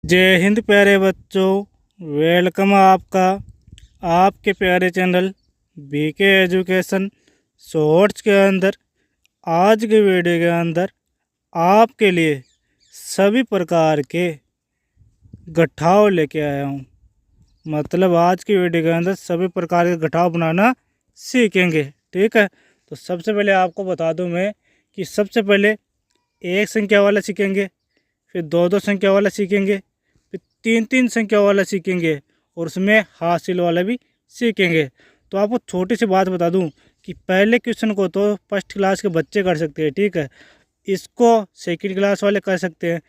जय हिंद प्यारे बच्चों, वेलकम आपका आपके प्यारे चैनल बीके एजुकेशन शॉर्ट्स के अंदर। आज के वीडियो के अंदर आपके लिए सभी प्रकार के गठाव लेके आया हूँ। मतलब आज की वीडियो के अंदर सभी प्रकार के गठाव बनाना सीखेंगे। ठीक है, तो सबसे पहले आपको बता दूं मैं कि सबसे पहले एक संख्या वाला सीखेंगे, फिर दो दो संख्या वाला सीखेंगे, फिर तीन तीन संख्या वाला सीखेंगे और उसमें हासिल वाला भी सीखेंगे। तो आपको छोटी सी बात बता दूं कि पहले क्वेश्चन को तो फर्स्ट क्लास के बच्चे कर सकते हैं। ठीक है, इसको सेकंड क्लास वाले कर सकते हैं,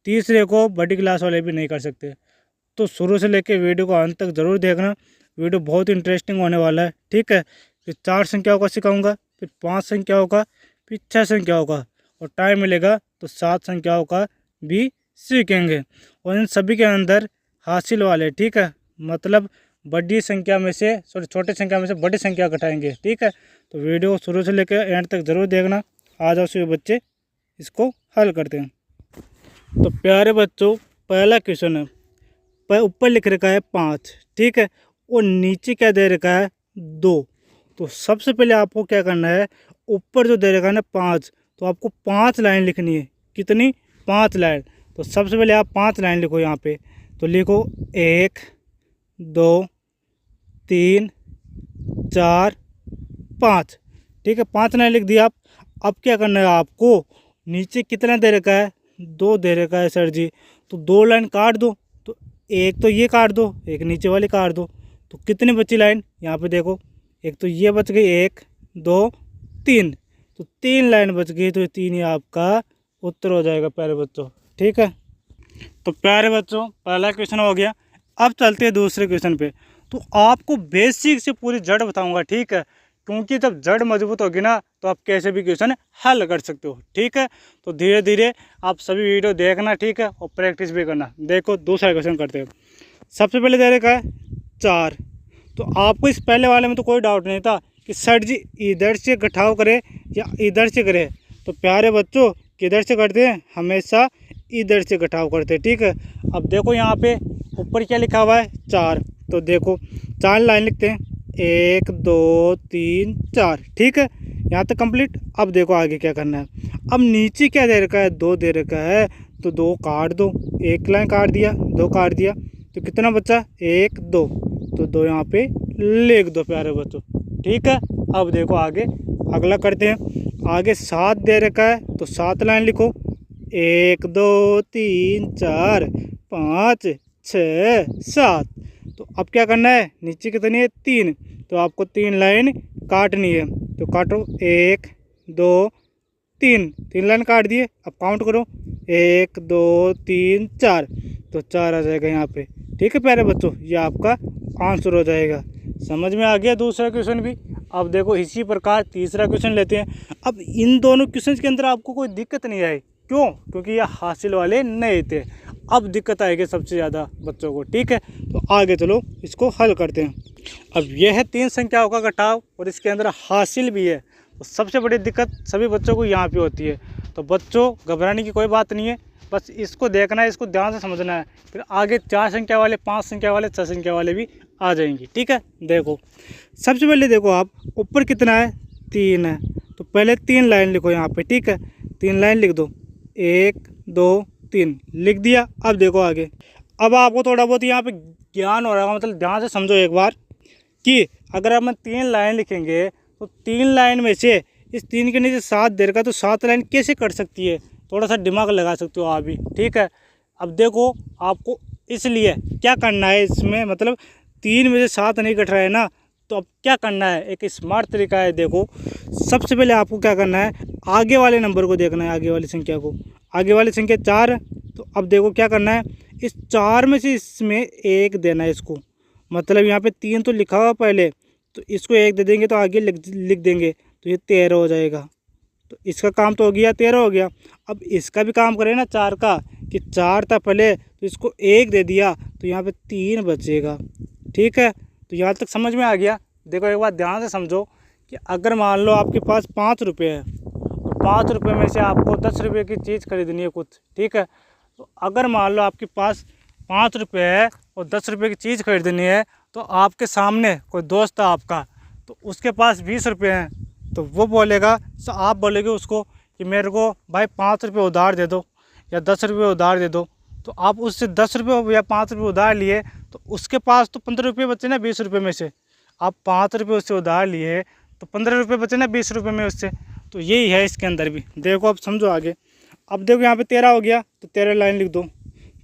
तीसरे को बड़ी क्लास वाले भी नहीं कर सकते। तो शुरू से लेकर वीडियो को अंत तक ज़रूर देखना, वीडियो बहुत इंटरेस्टिंग होने वाला है। ठीक है, फिर 4 संख्याओं का सिखाऊंगा, फिर 5 संख्याओं का, फिर 6 संख्याओं का, और टाइम मिलेगा तो 7 संख्याओं का भी सीखेंगे। और इन सभी के अंदर हासिल वाले, ठीक है, मतलब बड़ी संख्या में से छोटी संख्या में से बड़ी संख्या घटाएंगे। ठीक है, तो वीडियो को शुरू से लेकर एंड तक ज़रूर देखना। आ जाओ सभी बच्चे, इसको हल करते हैं। तो प्यारे बच्चों, पहला क्वेश्चन है, ऊपर लिख रखा है 5, ठीक है, और नीचे क्या दे रखा है 2। तो सबसे पहले आपको क्या करना है, ऊपर जो दे रखा है ना 5, तो आपको 5 लाइन लिखनी है। कितनी? 5 लाइन। तो सबसे पहले आप 5 लाइन लिखो यहाँ पे। तो लिखो 1 2 3 4 5। ठीक है, 5 लाइन लिख दिया आप। अब क्या करना है आपको, नीचे कितना दे रखा है? 2 दे रखा है सर जी, तो 2 लाइन काट दो। तो एक तो ये काट दो, एक नीचे वाली काट दो। तो कितनी बची लाइन? यहाँ पे देखो, एक तो ये बच गई, 1 2 3, तो 3 लाइन बच गई। तो 3 ही आपका उत्तर हो जाएगा प्यारे बच्चों। ठीक है, तो प्यारे बच्चों पहला क्वेश्चन हो गया। अब चलते हैं दूसरे क्वेश्चन पे। तो आपको बेसिक से पूरी जड़ बताऊंगा। ठीक है, क्योंकि जब जड़ मजबूत होगी ना तो आप कैसे भी क्वेश्चन हल कर सकते हो। ठीक है, तो धीरे धीरे आप सभी वीडियो देखना। ठीक है, और प्रैक्टिस भी करना। देखो दूसरा क्वेश्चन करते हो। सबसे पहले दे रखा है 4। तो आपको इस पहले वाले में तो कोई डाउट नहीं था कि सर जी इधर से घटाव करे या इधर से करे। तो प्यारे बच्चों किधर से करते हैं? हमेशा इधर से घटाव करते हैं। ठीक है, अब देखो यहाँ पे ऊपर क्या लिखा हुआ है? 4। तो देखो 4 लाइन लिखते हैं, 1 2 3 4। ठीक है, यहाँ तक कंप्लीट। अब देखो आगे क्या करना है। अब नीचे क्या दे रखा है? 2 दे रखा है, तो 2 काट दो। 1 लाइन काट दिया, 2 काट दिया, तो कितना बचा? 1 2, तो 2 यहाँ पे लिख दो प्यारे बच्चों। ठीक है, अब देखो आगे अगला करते हैं। आगे 7 दे रखा है, तो 7 लाइन लिखो, 1 2 3 4 5 6 7। तो अब क्या करना है? नीचे कितनी है? 3, तो आपको 3 लाइन काटनी है। तो काटो, 1 2 3, 3 लाइन काट दिए। अब काउंट करो, 1 2 3 4, तो 4 आ जाएगा यहाँ पे। ठीक है प्यारे बच्चों, ये आपका आंसर हो जाएगा। समझ में आ गया दूसरा क्वेश्चन भी। अब देखो इसी प्रकार तीसरा क्वेश्चन लेते हैं। अब इन दोनों क्वेश्चन के अंदर आपको कोई दिक्कत नहीं आई, क्यों? क्योंकि ये हासिल वाले नहीं थे। अब दिक्कत आएगी सबसे ज़्यादा बच्चों को। ठीक है, तो आगे चलो इसको हल करते हैं। अब यह है 3 संख्याओं का घटाव और इसके अंदर हासिल भी है। तो सबसे बड़ी दिक्कत सभी बच्चों को यहाँ पे होती है। तो बच्चों घबराने की कोई बात नहीं है, बस इसको देखना है, इसको ध्यान से समझना है। फिर आगे 4 संख्या वाले, 5 संख्या वाले, 6 संख्या वाले भी आ जाएंगी। ठीक है, देखो सबसे पहले देखो आप ऊपर कितना है? 3 है। तो पहले 3 लाइन लिखो यहाँ पे। ठीक है, 3 लाइन लिख दो, 1 2 3 लिख दिया। अब देखो आगे, अब आपको थोड़ा बहुत यहाँ पे ज्ञान हो रहा है, मतलब ध्यान से समझो एक बार कि अगर हम 3 लाइन लिखेंगे तो 3 लाइन में से इस 3 के नीचे 7 दे रखा, तो 7 लाइन कैसे कट सकती है? थोड़ा सा दिमाग लगा सकते हो आप भी। ठीक है, अब देखो आपको इसलिए क्या करना है इसमें, मतलब 3 में से 7 नहीं कट रहा है ना, तो अब क्या करना है? एक स्मार्ट तरीका है। देखो सबसे पहले आपको क्या करना है, आगे वाले नंबर को देखना है, आगे वाली संख्या को। आगे वाली संख्या 4 है, तो अब देखो क्या करना है, इस 4 में से इसमें 1 देना है इसको। मतलब यहाँ पे 3 तो लिखा हुआ पहले, तो इसको 1 दे देंगे तो आगे लिख देंगे, तो ये 13 हो जाएगा। तो इसका काम तो हो गया, 13 हो गया। अब इसका भी काम करें ना 4 का, कि 4 था पहले, तो इसको 1 दे दिया, तो यहाँ पे 3 बचेगा। ठीक है, तो यहाँ तक समझ में आ गया। देखो एक बात ध्यान से समझो कि अगर मान लो आपके पास 5 रुपये है, तो 5 रुपये में से आपको 10 रुपये की चीज़ खरीदनी है कुछ। ठीक है, तो अगर मान लो आपके पास 5 रुपये है और 10 रुपये की चीज़ खरीदनी है, तो आपके सामने कोई दोस्त है आपका, तो उसके पास 20 रुपये हैं, तो वो बोलेगा, तो आप बोलेगे उसको कि मेरे को भाई 5 रुपये उधार दे दो या 10 रुपये उधार दे दो, तो आप उससे 10 रुपये या 5 रुपये उधार लिए, तो उसके पास तो 15 रुपये बचे ना 20 रुपये में से। आप 5 रुपये उससे उधार लिए तो 15 रुपये बचे ना 20 रुपये में उससे। तो यही है इसके अंदर भी। देखो अब समझो आगे। अब देखो यहाँ पे 13 हो गया, तो 13 लाइन लिख दो।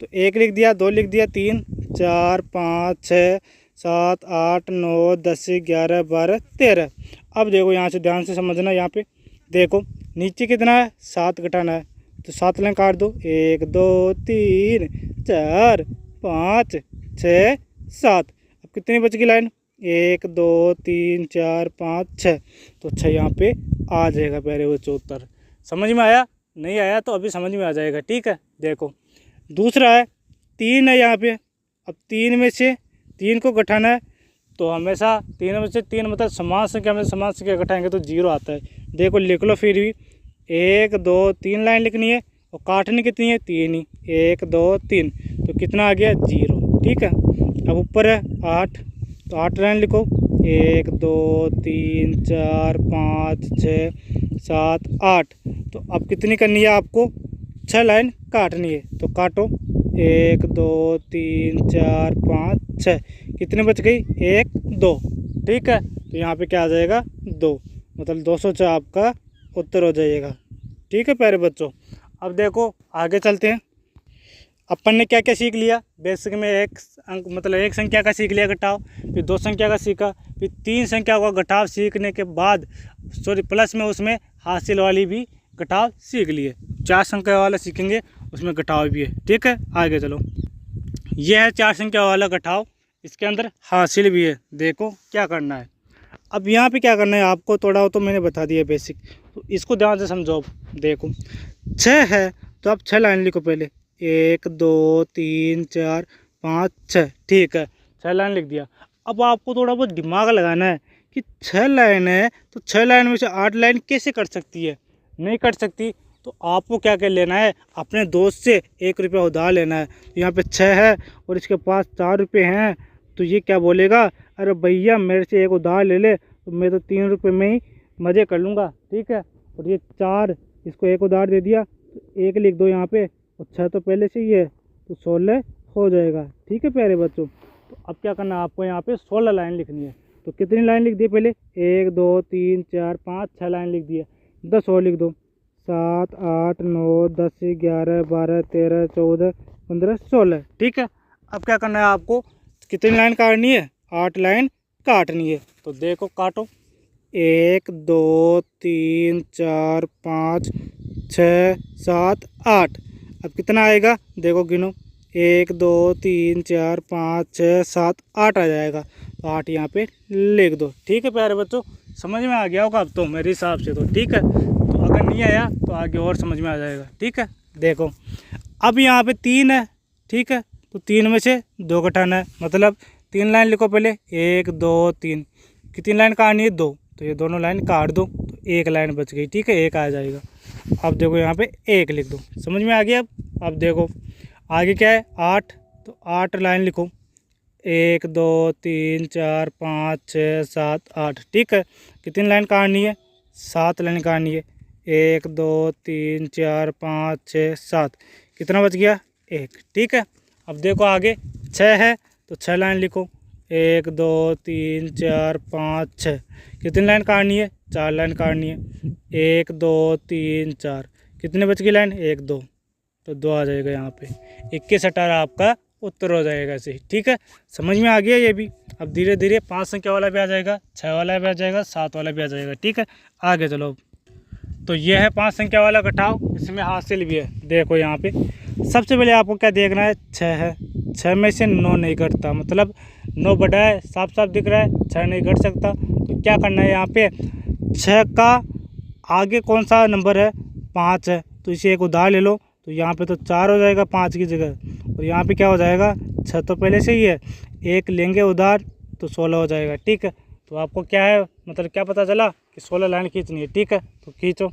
तो 1 लिख दिया, 2 लिख दिया, 3 4 5 6 7 8 9 10 11 12 13। अब देखो यहाँ से ध्यान से समझना। यहाँ पे देखो नीचे कितना है, 7 घटाना है, तो 7 लाइन काट दो। 1 2 3 4 5 6 7। अब कितनी बच गई लाइन, 1 2 3 4 5 6। तो 6 यहाँ पे आ जाएगा प्यारे बच्चों उत्तर। समझ में आया? नहीं आया तो अभी समझ में आ जाएगा। ठीक है, देखो दूसरा है 3 है यहाँ पे। अब 3 में से 3 को घटाना है, तो हमेशा 3 में से 3 मतलब समान संख्या में समान संख्या घटाएंगे तो 0 आता है। देखो लिख लो फिर भी। 1 2 3 लाइन लिखनी है और काटनी कितनी है, 3 ही। 1 2 3, तो कितना आ गया, 0। ठीक है, अब ऊपर है 8, तो 8 लाइन लिखो। 1 2 3 4 5 6 7 8। तो अब कितनी करनी है आपको, 6 लाइन काटनी है, तो काटो। 1 2 3 4 5 6। कितनी बच गई, 1 2। ठीक है, तो यहाँ पे क्या आ जाएगा, 2, मतलब 206 आपका उत्तर हो जाएगा। ठीक है प्यारे बच्चों, अब देखो आगे चलते हैं। अपन ने क्या क्या सीख लिया, बेसिक में एक अंक मतलब एक संख्या का सीख लिया घटाव, फिर 2 संख्या का सीखा, फिर 3 संख्या का घटाव सीखने के बाद प्लस में उसमें हासिल वाली भी घटाव सीख लिए। 4 संख्या वाला सीखेंगे, उसमें घटाव भी है। ठीक है, आगे चलो। यह है 4 संख्या वाला घटाव, इसके अंदर हासिल भी है। देखो क्या करना है। अब यहाँ पे क्या करना है आपको, थोड़ा तो मैंने बता दिया बेसिक, तो इसको ध्यान से समझो। देखो 6 है, तो आप 6 लाइन लिखो पहले। 1 2 3 4 5 6। ठीक है, 6 लाइन लिख दिया। अब आपको थोड़ा बहुत दिमाग लगाना है कि 6 लाइन है, तो 6 लाइन में से 8 लाइन कैसे कट सकती है, नहीं कट सकती। तो आपको क्या क्या लेना है, अपने दोस्त से 1 रुपया उधार लेना है। तो यहाँ पे 6 है और इसके पास 4 रुपये हैं, तो ये क्या बोलेगा, अरे भैया मेरे से 1 उधार ले ले, तो मैं तो 3 रुपये में ही मज़े कर लूँगा। ठीक है, और ये 4, इसको 1 उधार दे दिया, तो 1 लिख दो यहाँ पे, और 6 तो पहले से ही है, तो 16 हो जाएगा। ठीक है प्यारे बच्चों, तो अब क्या करना है आपको, यहाँ पे 16 लाइन लिखनी है। तो कितनी लाइन लिख दी पहले, 1 2 3 4 5 6 लाइन लिख दिया। 10 और लिख दो। 7 8 9 10 11 12 13 14 15 16। ठीक है, अब क्या करना है आपको, कितनी लाइन काटनी है, 8 लाइन काटनी है। तो देखो काटो। 1 2 3 4 5 6 7 8। अब कितना आएगा, देखो गिनो। 1 2 3 4 5 6 7 8 आ जाएगा, तो 8 यहाँ पे लिख दो। ठीक है प्यारे बच्चों, समझ में आ गया होगा अब तो मेरे हिसाब से तो। ठीक है, तो अगर नहीं आया तो आगे और समझ में आ जाएगा। ठीक है, देखो अब यहाँ पे 3 है। ठीक है, तो 3 में से 2 घटाना है, मतलब 3 लाइन लिखो पहले। 1 2 3। कितनी लाइन काटनी है, 2, तो ये दोनों लाइन काट दो, तो 1 लाइन बच गई। ठीक है, 1 आ जाएगा। अब देखो यहाँ पे 1 लिख दो। समझ में आ गया। अब देखो आगे क्या है, 8, तो 8 लाइन लिखो। 1 2 3 4 5 6 7 8। ठीक है, कितनी लाइन काटनी है, 7 लाइन काटनी है। 1 2 3 4 5 6 7। कितना बच गया, 1। ठीक है, अब देखो आगे 6 है, तो 6 लाइन लिखो। 1 2 3 4 5 6। कितनी लाइन काटनी है, 4 लाइन काटनी है। 1 2 3 4। कितने बच गई लाइन, 1 2, तो 2 आ जाएगा यहाँ पे। 21 18 आपका उत्तर हो जाएगा ऐसे ही। ठीक है, समझ में आ गया ये भी। अब धीरे धीरे 5 संख्या वाला भी आ जाएगा, 6 वाला भी आ जाएगा, 7 वाला भी आ जाएगा। ठीक है, आगे चलो। तो ये है 5 संख्या वाला घटाव, इसमें हासिल भी है। देखो यहाँ पे सबसे पहले आपको क्या देखना है, 6 है, 6 में से 9 नहीं घटता, मतलब 9 बड़ा है, साफ साफ दिख रहा है, 6 नहीं घट सकता। तो क्या करना है यहाँ पे, 6 का आगे कौन सा नंबर है, 5 है, तो इसे 1 उधार ले लो, तो यहाँ पे तो 4 हो जाएगा 5 की जगह। और यहाँ पे क्या हो जाएगा, 6 तो पहले से ही है, 1 लेंगे उधार तो 16 हो जाएगा। ठीक है, तो आपको क्या है, मतलब क्या पता चला कि 16 लाइन खींचनी है। ठीक है, तो खींचो।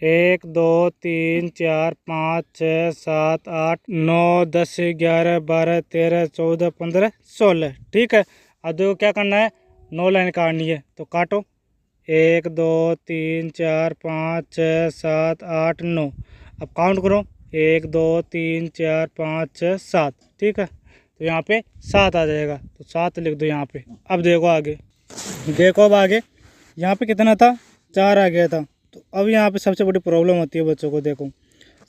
1 2 3 4 5 6 7 8 9 10 11 12 13 14 15 16। ठीक है, अब देखो क्या करना है, 9 लाइन काटनी है तो काटो। 1 2 3 4 5 6 7 8 9। अब काउंट करो, 1 2 3 4 5 6 7। ठीक है, तो यहाँ पे 7 आ जाएगा, तो 7 लिख दो यहाँ पे। अब देखो आगे, देखो अब आगे यहाँ पे कितना था, 4 आ गया था। तो अब यहाँ पे सबसे बड़ी प्रॉब्लम होती है बच्चों को, देखो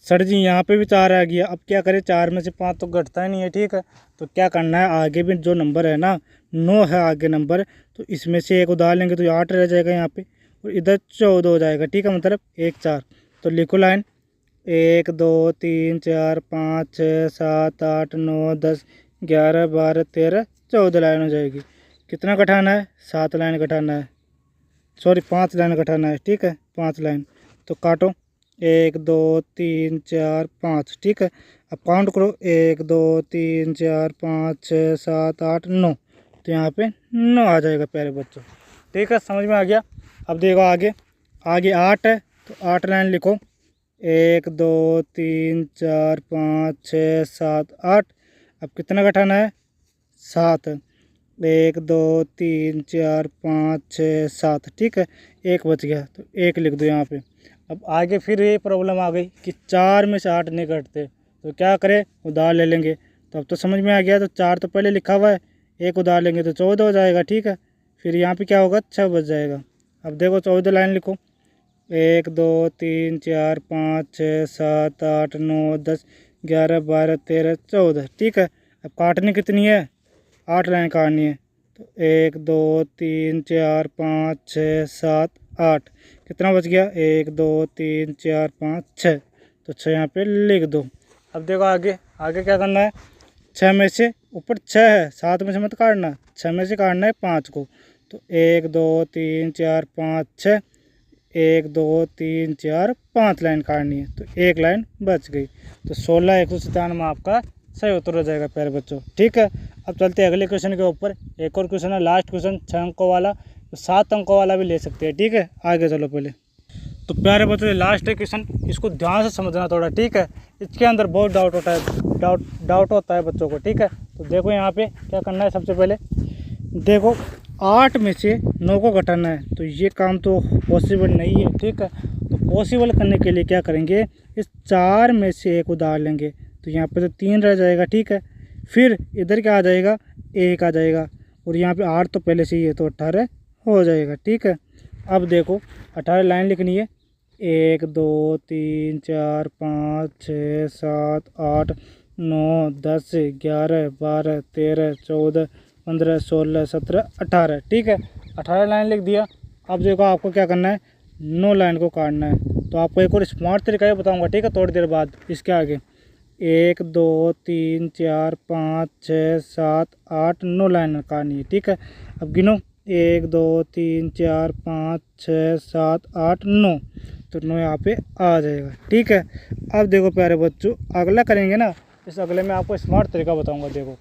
सर जी यहाँ पे भी 4 आ गया, अब क्या करें, 4 में से 5 तो घटता ही नहीं है। ठीक है, तो क्या करना है, आगे भी जो नंबर है ना, 9 है आगे नंबर, तो इसमें से एक उधार लेंगे तो 8 रह जाएगा यहाँ पे, और इधर 14 हो जाएगा। ठीक है, मतलब 1 4। तो लिखो लाइन, 1 2 3 4 5 6 7 8 9 10 11 12 13 14 लाइन हो जाएगी। कितना घटाना है, 7 लाइन घटाना है, सॉरी 5 लाइन घटाना है। ठीक है, 5 लाइन। तो काटो, 1 2 3 4 5। ठीक है, अब काउंट करो, 1 2 3 4 5 6 7 8 9। तो यहाँ पे 9 आ जाएगा प्यारे बच्चों। ठीक है, समझ में आ गया। अब देखो आगे, आगे 8 है तो 8 लाइन लिखो, 1 2 3 4 5 6 7 8। अब कितना घटाना है, 7। 1 2 3 4 5 6 7। ठीक है, एक बच गया तो 1 लिख दो यहाँ पे। अब आगे फिर ये प्रॉब्लम आ गई कि 4 में से 8 नहीं कटते, तो क्या करें, उधार ले लेंगे। तो अब तो समझ में आ गया, तो 4 तो पहले लिखा हुआ है, एक उधार लेंगे तो 14 हो जाएगा। ठीक है, फिर यहाँ पे क्या होगा, 6 बच जाएगा। अब देखो 14 लाइन लिखो, 1 2 3 4 5 6 7 8 9 10 11 12 13 14। ठीक है, अब काटनी कितनी है, 8 लाइन काटनी है। तो 1 2 3 4 5 6 7 8। कितना बच गया, 1 2 3 4 5 6। तो 6 यहाँ पे लिख दो। अब देखो आगे, आगे क्या करना है, 6 में से ऊपर 6 है, 7 में से मत काटना, 6 में से काटना है 5 को। तो 1 2 3 4 5 6, 1 2 3 4 5 लाइन काटनी है, तो 1 लाइन बच गई। तो 16 197 आपका सही उत्तर हो जाएगा प्यारे बच्चों। ठीक है, अब चलते हैं अगले क्वेश्चन के ऊपर। एक और क्वेश्चन है, लास्ट क्वेश्चन 6 अंकों वाला, तो 7 अंकों वाला भी ले सकते हैं। ठीक है, आगे चलो पहले। तो प्यारे बच्चों, ये लास्ट है क्वेश्चन, इसको ध्यान से समझना थोड़ा। ठीक है, इसके अंदर बहुत डाउट होता है, डाउट होता है बच्चों को। ठीक है, तो देखो यहाँ पे क्या करना है, सबसे पहले देखो 8 में से 9 को घटाना है, तो ये काम तो पॉसिबल नहीं है। ठीक है, तो पॉसिबल करने के लिए क्या करेंगे, इस 4 में से एक उधार लेंगे, तो यहाँ पे तो 3 रह जाएगा। ठीक है, फिर इधर क्या आ जाएगा, 1 आ जाएगा, और यहाँ पे 8 तो पहले से ही है, तो 18 हो जाएगा। ठीक है, अब देखो 18 लाइन लिखनी है, 1 2 3 4 5 6 7 8 9 10 11 12 13 14 15 16 17 18। ठीक है, 18 लाइन लिख दिया। अब देखो आपको क्या करना है, 9 लाइन को काटना है। तो आपको एक और स्मार्ट तरीका ये बताऊंगा। ठीक है, थोड़ी देर बाद इसके आगे 1 2 3 4 5 6 7 8 9 लाइन काटनी है। ठीक है, अब गिनो, 1 2 3 4 5 6 7 8 9। तो 9 यहाँ पे आ जाएगा। ठीक है, अब देखो प्यारे बच्चों, अगला करेंगे ना, इस अगले में आपको स्मार्ट तरीका बताऊंगा। देखो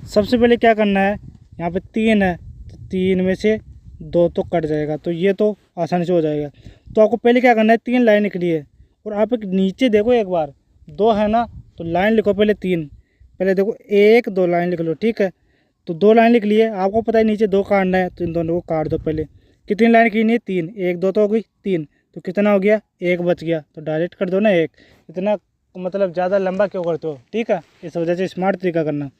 सबसे पहले क्या करना है, यहाँ पे 3 है, तो 3 में से 2 तो कट जाएगा, तो ये तो आसानी से हो जाएगा। तो आपको पहले क्या करना है, 3 लाइन लिखनी है, और आप एक नीचे देखो, एक बार 2 है ना, तो लाइन लिखो पहले 3, पहले देखो 1 2 लाइन लिख लो। ठीक है, तो 2 लाइन लिख लिए, आपको पता है नीचे 2 काटना है, तो इन दोनों को काट दो पहले। कितनी लाइन खींचनी है, 3, 1 2 तो हो गई 3, तो कितना हो गया, 1 बच गया, तो डायरेक्ट कर दो ना 1। इतना मतलब ज़्यादा लंबा क्यों करते हो। ठीक है, इस वजह से स्मार्ट तरीका करना।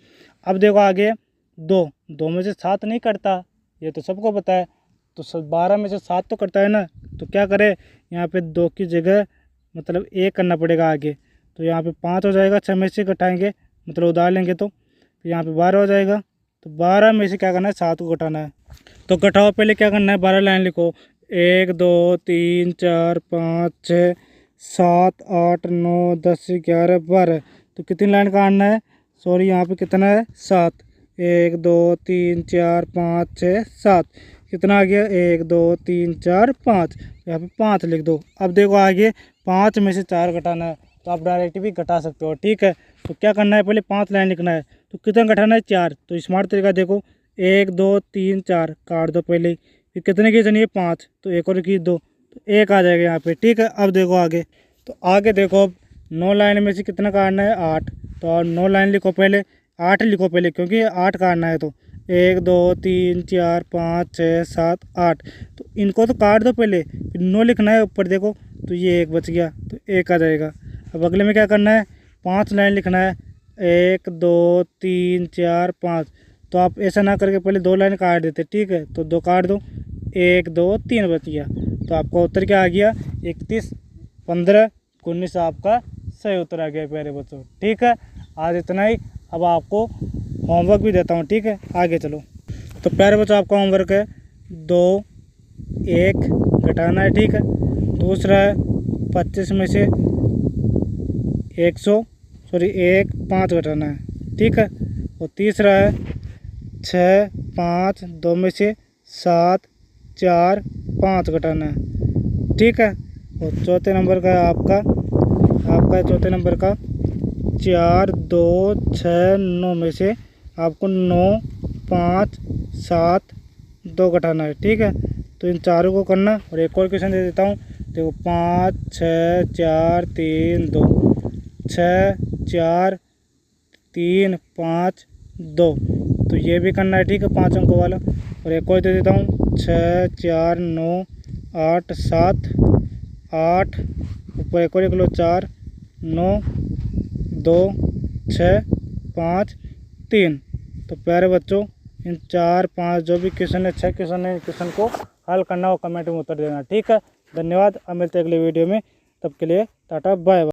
अब देखो आगे 2 में से 7 नहीं कटता, ये तो सबको पता है, तो 12 में से 7 तो कटता है ना। तो क्या करें, यहाँ पे 2 की जगह मतलब 1 करना पड़ेगा आगे, तो यहाँ पे 5 हो जाएगा। 6 में से घटाएंगे मतलब उधार लेंगे तो यहाँ पे 12 हो जाएगा। तो 12 में से क्या करना है, 7 को घटाना है। तो घटाओ, पहले क्या करना है, 12 लाइन लिखो, 1 2 3 4 5 6 7 8 9 10 11 12। तो कितनी लाइन काटना है, सॉरी यहाँ पे कितना है, 7। 1 2 3 4 5 6 7। कितना आ गया, 1 2 3 4 5, यहाँ पे 5 लिख दो। अब देखो आगे 5 में से 4 घटाना है, तो आप डायरेक्ट भी घटा सकते हो। ठीक है, तो क्या करना है, पहले 5 लाइन लिखना है, तो कितना घटाना है, 4। तो स्मार्ट तरीका देखो, 1 2 3 4 काट दो पहले, फिर कितने की चाहिए, 5, तो एक और खींच दो, तो 1 आ जाएगा यहाँ पे, ठीक है। अब देखो आगे, तो आगे देखो अब 9 लाइन में से कितना काटना है, 8। तो 9 लाइन लिखो पहले, 8 लिखो पहले, क्योंकि 8 काटना है। तो 1 2 3 4 5 6 7 8, तो इनको तो काट दो पहले, फिर 9 लिखना है ऊपर देखो, तो ये 1 बच गया, तो 1 आ जाएगा। अब अगले में क्या करना है, 5 लाइन लिखना है, 1 2 3 4 5। तो आप ऐसा ना करके पहले 2 लाइन काट देते, ठीक है। तो 2 काट दो, 1 2 3 बच गया। तो आपका उत्तर क्या आ गया, 31 15 19 आपका सही उत्तर आ गया प्यारे बच्चों, ठीक है। आज इतना ही। अब आपको होमवर्क भी देता हूँ, ठीक है। आगे चलो। तो प्यारे बच्चों आपका होमवर्क है 2 1 घटाना है, ठीक है। दूसरा है 25 में से 1 5 घटाना है, ठीक है। और तीसरा है 6 5 2 में से 7 4 5 घटाना है, ठीक है। और चौथे नंबर का है आपका चौथे नंबर का 4 2 6 9 में से आपको 9 5 7 2 घटाना है, ठीक है। तो इन चारों को करना। और एक और क्वेश्चन दे देता हूँ, देखो 5 6 4 3 2, 6 4 3 5 2, तो ये भी करना है, ठीक है, 5 अंकों वाला। और एक और दे देता हूँ 6 4 9 8 7 8, ऊपर एक और लिख लो 4 9 2 6 5 3। तो प्यारे बच्चों इन 4 5 जो भी क्वेश्चन है, 6 क्वेश्चन है, क्वेश्चन को हल करना और कमेंट में उत्तर देना, ठीक है। धन्यवाद। अब मिलते हैं अगले वीडियो में, तब के लिए टाटा बाय बाय।